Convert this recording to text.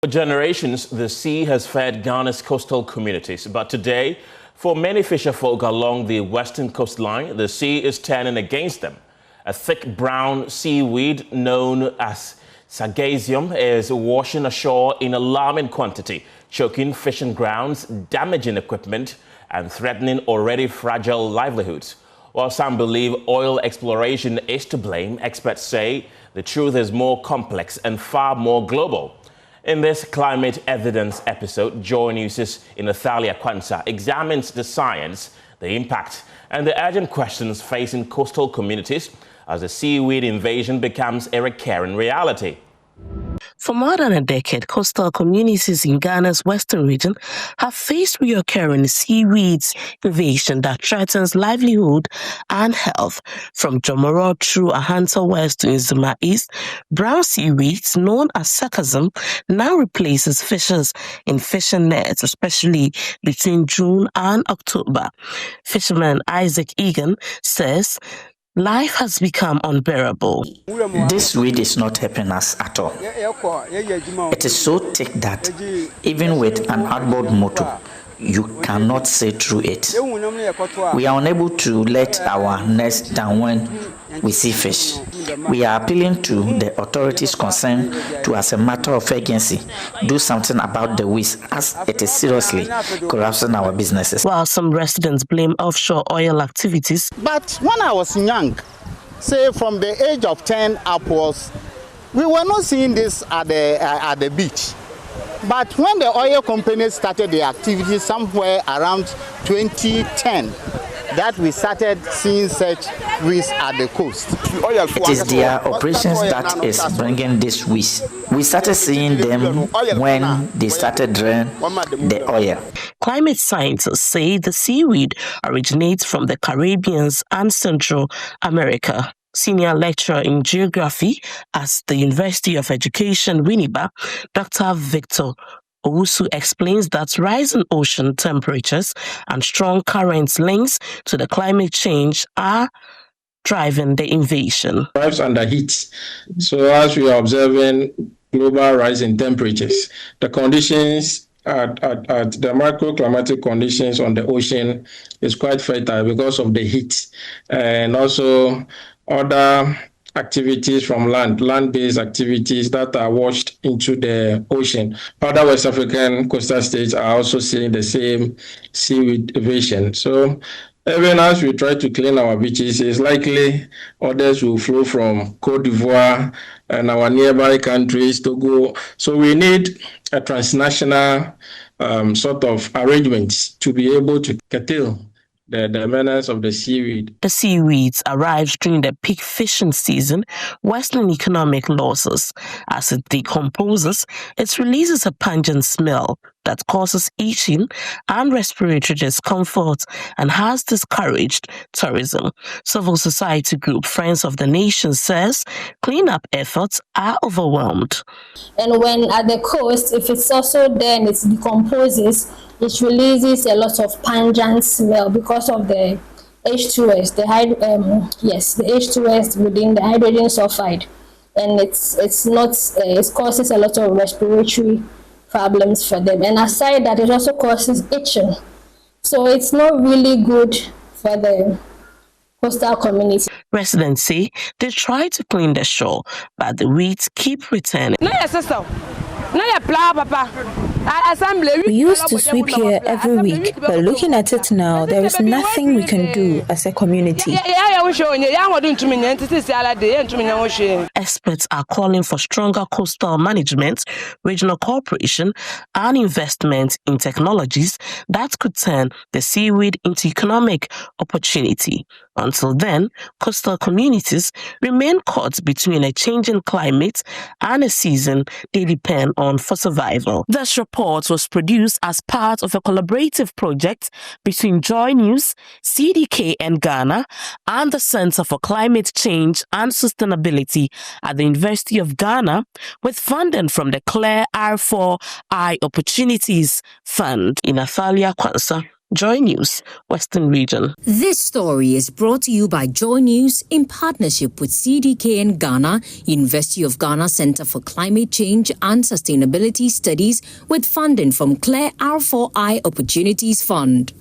For generations, the sea has fed Ghana's coastal communities. But today, for many fisherfolk along the western coastline, the sea is turning against them. A thick brown seaweed known as sargassum is washing ashore in alarming quantity, choking fishing grounds, damaging equipment, and threatening already fragile livelihoods. While some believe oil exploration is to blame, experts say the truth is more complex and far more global. In this climate evidence episode, Joy News' Nathalia Kwanzaa examines the science, the impact, and the urgent questions facing coastal communities as the seaweed invasion becomes a recurring reality. For more than a decade, coastal communities in Ghana's western region have faced recurring seaweed invasion that threatens livelihood and health. From Jomoro through Ahanta West to Nzima East, brown seaweed, known as sargassum, now replaces fishers in fishing nets, especially between June and October. Fisherman Isaac Egan says life has become unbearable. This weed is not helping us at all. It is so thick that even with an outboard motor, you cannot see through it. We are unable to let our nets down when we see fish. We are appealing to the authorities concerned to, as a matter of urgency, do something about the weeds as it is seriously corrupting our businesses. While some residents blame offshore oil activities. But when I was young, say from the age of 10 upwards, we were not seeing this at the beach. But when the oil companies started their activities somewhere around 2010, that we started seeing such weeds at the coast. It is their operations that is bringing this weeds. We started seeing them when they started drilling the oil. Climate scientists say the seaweed originates from the Caribbean and Central America. Senior lecturer in geography at the University of Education, Winneba, Dr. Victor Owusu explains that rising ocean temperatures and strong currents links to the climate change are driving the invasion. Thrives under heat. So as we are observing global rise in temperatures, the conditions at the microclimatic conditions on the ocean is quite fertile because of the heat, and also other activities from land-based activities that are washed into the ocean. Other West African coastal states are also seeing the same seaweed invasion. So even as we try to clean our beaches, it's likely others will flow from Cote d'Ivoire and our nearby countries, Togo. So we need a transnational sort of arrangements to be able to curtail the menace of the seaweed. The seaweeds arrives during the peak fishing season, worsening economic losses. As it decomposes, it releases a pungent smell that causes itching and respiratory discomfort and has discouraged tourism. Civil society group Friends of the Nation says cleanup efforts are overwhelmed. And when at the coast, if it's also there and it decomposes, it releases a lot of pungent smell because of the H2S, the H2S within the hydrogen sulfide, and it causes a lot of respiratory problems for them. And aside that, it also causes itching. So it's not really good for the coastal community. Residents say they try to clean the shore, but the weeds keep returning. We used to sweep here every week, but looking at it now, there is nothing we can do as a community. Experts are calling for stronger coastal management, regional cooperation, and investment in technologies that could turn the seaweed into economic opportunity. Until then, coastal communities remain caught between a changing climate and a season they depend on for survival. This report was produced as part of a collaborative project between Joy News, CDK and Ghana, and the Center for Climate Change and Sustainability at the University of Ghana, with funding from the Clear R4I Opportunities Fund. Nathalia Kwanzaa, Joy News, Western Region. This story is brought to you by Joy News in partnership with CDKN Ghana, University of Ghana Center for Climate Change and Sustainability Studies, with funding from Claire R4I Opportunities Fund.